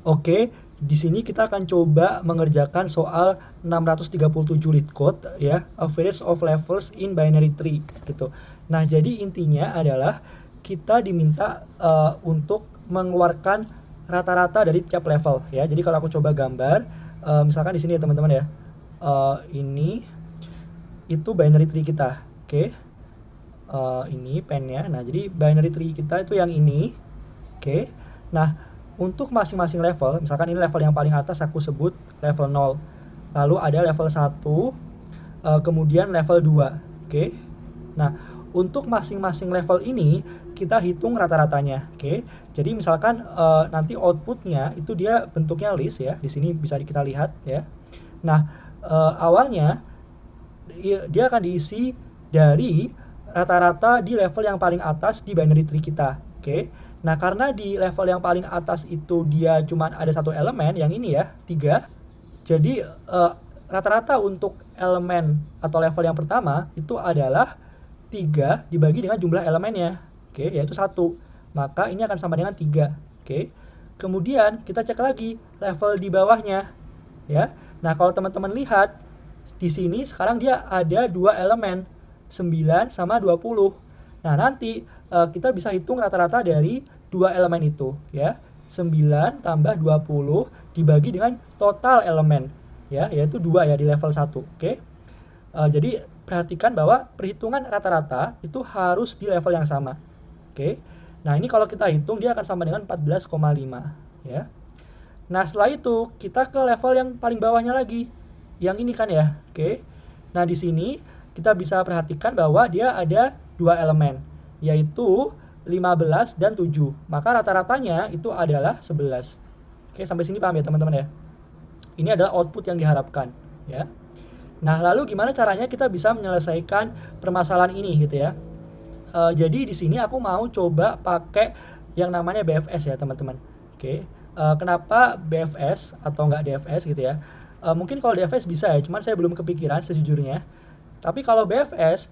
Oke, di sini kita akan coba mengerjakan soal 637 leet code ya, average of levels in binary tree gitu. Nah, jadi intinya adalah kita diminta untuk mengeluarkan rata-rata dari tiap level ya. Jadi kalau aku coba gambar, misalkan di sini ya teman-teman ya. Ini itu binary tree kita. Oke. Ini pennya. Nah, jadi binary tree kita itu yang ini. Oke. Nah, untuk masing-masing level, misalkan ini level yang paling atas aku sebut level 0. Lalu ada level 1, kemudian level 2. Oke. Nah, untuk masing-masing level ini kita hitung rata-ratanya. Oke. Jadi misalkan nanti outputnya itu dia bentuknya list ya. Di sini bisa kita lihat ya. Nah, awalnya dia akan diisi dari rata-rata di level yang paling atas di binary tree kita. Oke. Nah, karena di level yang paling atas itu dia cuma ada satu elemen, yang ini ya, 3. Jadi rata-rata untuk elemen atau level yang pertama itu adalah 3 dibagi dengan jumlah elemennya. Oke, yaitu 1. Maka ini akan sama dengan 3. Oke. Kemudian kita cek lagi level di bawahnya ya. Nah, kalau teman-teman lihat di sini sekarang dia ada 2 elemen, 9 sama 20. Nah, nanti kita bisa hitung rata-rata dari 2 elemen itu ya. 9 tambah 20 dibagi dengan total elemen ya, yaitu 2 ya di level 1. Oke. Jadi perhatikan bahwa perhitungan rata-rata itu harus di level yang sama. Oke. Nah, ini kalau kita hitung dia akan sama dengan 14,5 ya. Nah, setelah itu kita ke level yang paling bawahnya lagi. Yang ini kan ya. Oke. Nah, di sini kita bisa perhatikan bahwa dia ada 2 elemen, yaitu 15 dan 7. Maka rata-ratanya itu adalah 11. Oke, sampai sini paham ya teman-teman ya? Ini adalah output yang diharapkan ya. Nah, lalu gimana caranya kita bisa menyelesaikan permasalahan ini gitu ya? Jadi di sini aku mau coba pakai yang namanya BFS ya teman-teman. Oke. Kenapa BFS atau nggak DFS gitu ya? Mungkin kalau DFS bisa ya, cuman saya belum kepikiran sejujurnya. Tapi kalau BFS,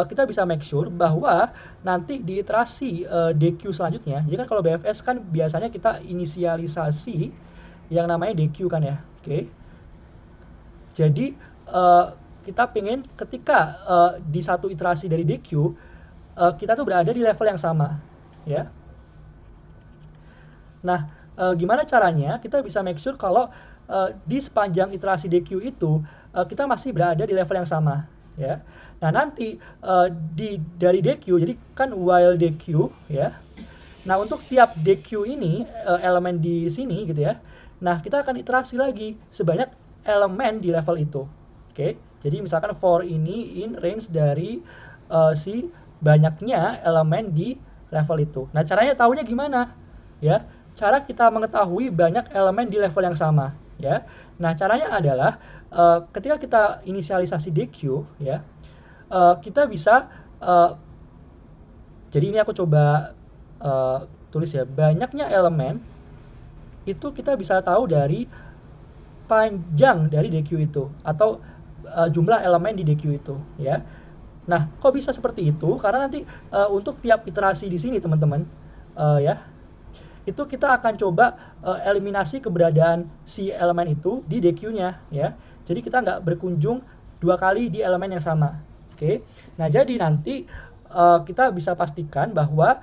kita bisa make sure bahwa nanti di iterasi DQ selanjutnya, jadi kan kalau BFS kan biasanya kita inisialisasi yang namanya DQ kan ya. Oke. Jadi kita pengen ketika di satu iterasi dari DQ kita tuh berada di level yang sama ya. Nah, gimana caranya kita bisa make sure kalau di sepanjang iterasi DQ itu kita masih berada di level yang sama ya. Nah, nanti dari DQ, jadi kan while DQ ya. Nah, untuk tiap DQ ini elemen di sini gitu ya. Nah, kita akan iterasi lagi sebanyak elemen di level itu. Oke. Jadi misalkan for ini in range dari si banyaknya elemen di level itu. Nah, caranya tahunya gimana? Ya, cara kita mengetahui banyak elemen di level yang sama ya. Nah, caranya adalah ketika kita inisialisasi DQ ya, kita bisa jadi ini aku coba tulis ya, banyaknya elemen itu kita bisa tahu dari panjang dari DQ itu atau jumlah elemen di DQ itu ya. Nah, kok bisa seperti itu? Karena nanti untuk tiap iterasi di sini teman-teman ya, itu kita akan coba eliminasi keberadaan si elemen itu di DQ-nya ya. Jadi kita nggak berkunjung 2 kali di elemen yang sama. Oke. Nah, jadi nanti kita bisa pastikan bahwa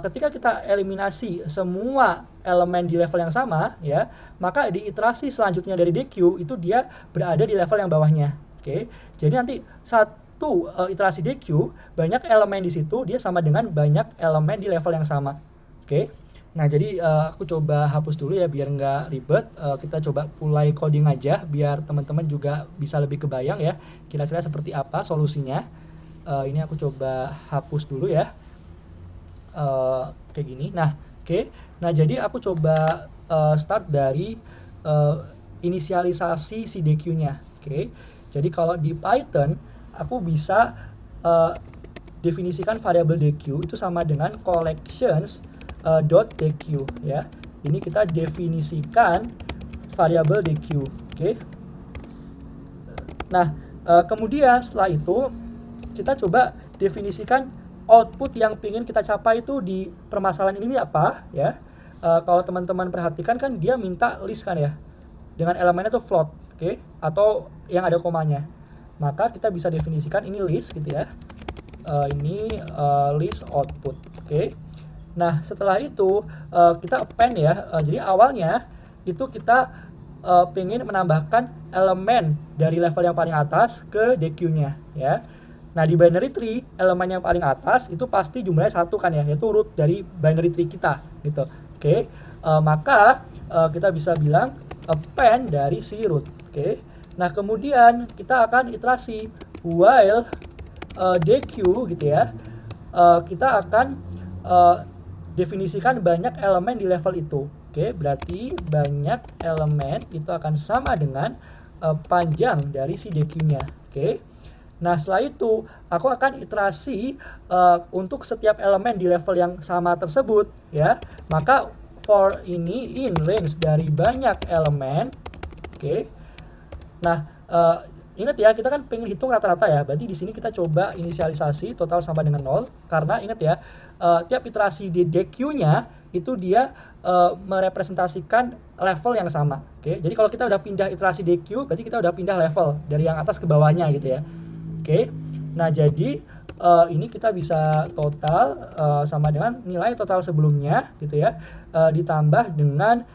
ketika kita eliminasi semua elemen di level yang sama ya, maka di iterasi selanjutnya dari DQ itu dia berada di level yang bawahnya. Oke. Jadi nanti satu iterasi DQ banyak elemen di situ dia sama dengan banyak elemen di level yang sama. Oke. Nah, jadi aku coba hapus dulu ya biar nggak ribet. Kita coba mulai coding aja biar teman-teman juga bisa lebih kebayang ya kira-kira seperti apa solusinya. Ini aku coba hapus dulu ya. Kayak gini. Nah, oke. Nah, jadi aku coba start dari inisialisasi si DQ-nya. Oke. Jadi kalau di Python aku bisa definisikan variabel DQ itu sama dengan collections .dq ya. Ini kita definisikan variabel DQ. Oke. Nah, kemudian setelah itu kita coba definisikan output yang ingin kita capai itu di permasalahan ini apa ya. Kalau teman-teman perhatikan kan dia minta list kan ya, dengan elemennya tuh float, oke, atau yang ada komanya. Maka kita bisa definisikan ini list gitu ya. Ini list output, oke. Nah setelah itu kita append ya. Jadi awalnya itu kita pengen menambahkan elemen dari level yang paling atas ke DQ-nya ya. Nah di binary tree elemen yang paling atas itu pasti jumlahnya 1 kan ya, yaitu root dari binary tree kita gitu. Oke. Maka kita bisa bilang append dari si root. Oke. Nah kemudian kita akan iterasi while DQ gitu ya. Kita akan definisikan banyak elemen di level itu. Oke, berarti banyak elemen itu akan sama dengan panjang dari si DQ-nya. Oke. Nah, setelah itu aku akan iterasi untuk setiap elemen di level yang sama tersebut ya. Maka for ini in range dari banyak elemen. Oke. Nah, ingat ya, kita kan pengen hitung rata-rata ya. Berarti di sini kita coba inisialisasi total sama dengan 0 karena ingat ya, tiap iterasi di DQ-nya itu dia merepresentasikan level yang sama. Oke. Jadi kalau kita udah pindah iterasi DQ, berarti kita udah pindah level dari yang atas ke bawahnya gitu ya. Oke. Nah, jadi ini kita bisa total sama dengan nilai total sebelumnya gitu ya, ditambah dengan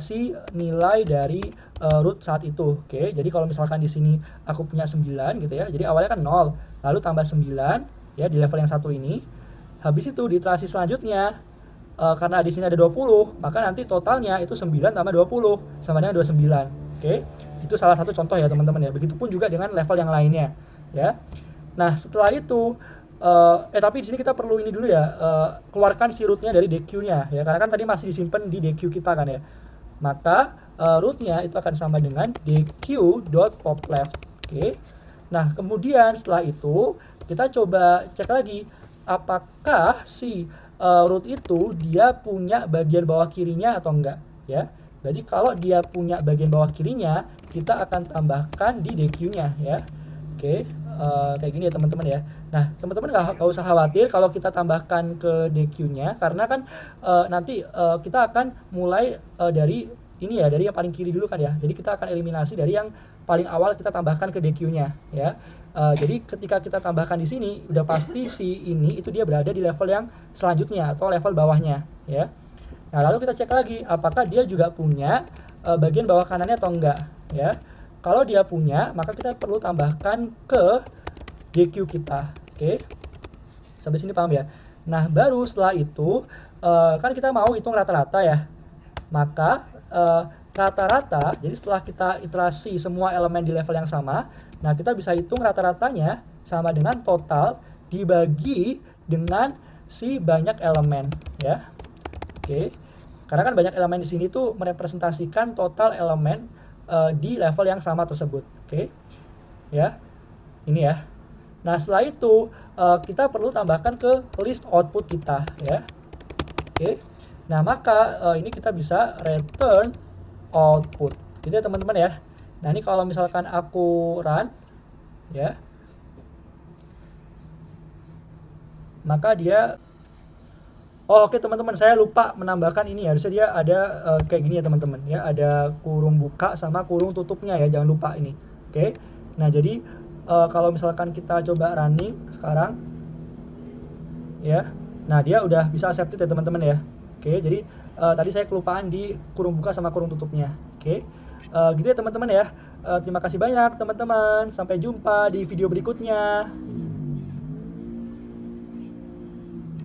si nilai dari root saat itu. Oke. Jadi kalau misalkan di sini aku punya 9 gitu ya. Jadi awalnya kan 0, lalu tambah 9 ya di level yang satu ini. Habis itu di iterasi selanjutnya karena di sini ada 20, maka nanti totalnya itu 9 tambah 20 sama dengan 29. Oke. Itu salah satu contoh ya teman-teman ya. Begitupun juga dengan level yang lainnya ya. Nah, setelah itu tapi di sini kita perlu ini dulu ya, keluarkan si rootnya dari DQ-nya ya, karena kan tadi masih disimpan di DQ kita kan ya. Maka rootnya itu akan sama dengan dq.popleft. Oke. Nah, kemudian setelah itu kita coba cek lagi apakah si root itu dia punya bagian bawah kirinya atau enggak ya. Jadi kalau dia punya bagian bawah kirinya, kita akan tambahkan di DQ-nya ya. Oke, kayak gini ya teman-teman ya. Nah, teman-teman nggak usah khawatir kalau kita tambahkan ke DQ-nya, karena kan nanti kita akan mulai dari ini ya, dari yang paling kiri dulu kan ya. Jadi kita akan eliminasi dari yang paling awal kita tambahkan ke DQ-nya ya. Jadi ketika kita tambahkan di sini, udah pasti si ini itu dia berada di level yang selanjutnya atau level bawahnya ya. Nah, lalu kita cek lagi apakah dia juga punya bagian bawah kanannya atau enggak ya. Kalau dia punya, maka kita perlu tambahkan ke DQ kita. Oke. Sampai sini paham ya? Nah, baru setelah itu kan kita mau hitung rata-rata ya. Maka rata-rata, jadi setelah kita iterasi semua elemen di level yang sama, nah kita bisa hitung rata-ratanya sama dengan total dibagi dengan si banyak elemen ya. Oke. Karena kan banyak elemen di sini tuh merepresentasikan total elemen di level yang sama tersebut. Oke. Ya. Ini ya. Nah, setelah itu kita perlu tambahkan ke list output kita ya. Oke. Nah, maka ini kita bisa return output. Gitu ya teman-teman ya. Nah, ini kalau misalkan aku run ya. Maka dia oke teman-teman, saya lupa menambahkan ini ya. Harusnya dia ada kayak gini ya teman-teman ya, ada kurung buka sama kurung tutupnya ya, jangan lupa ini. Oke. Nah, jadi kalau misalkan kita coba running sekarang ya. Nah, dia udah bisa accepted ya teman-teman ya. Oke, jadi tadi saya kelupaan di kurung buka sama kurung tutupnya. Oke. Gitu ya teman-teman ya. Terima kasih banyak teman-teman. Sampai jumpa di video berikutnya.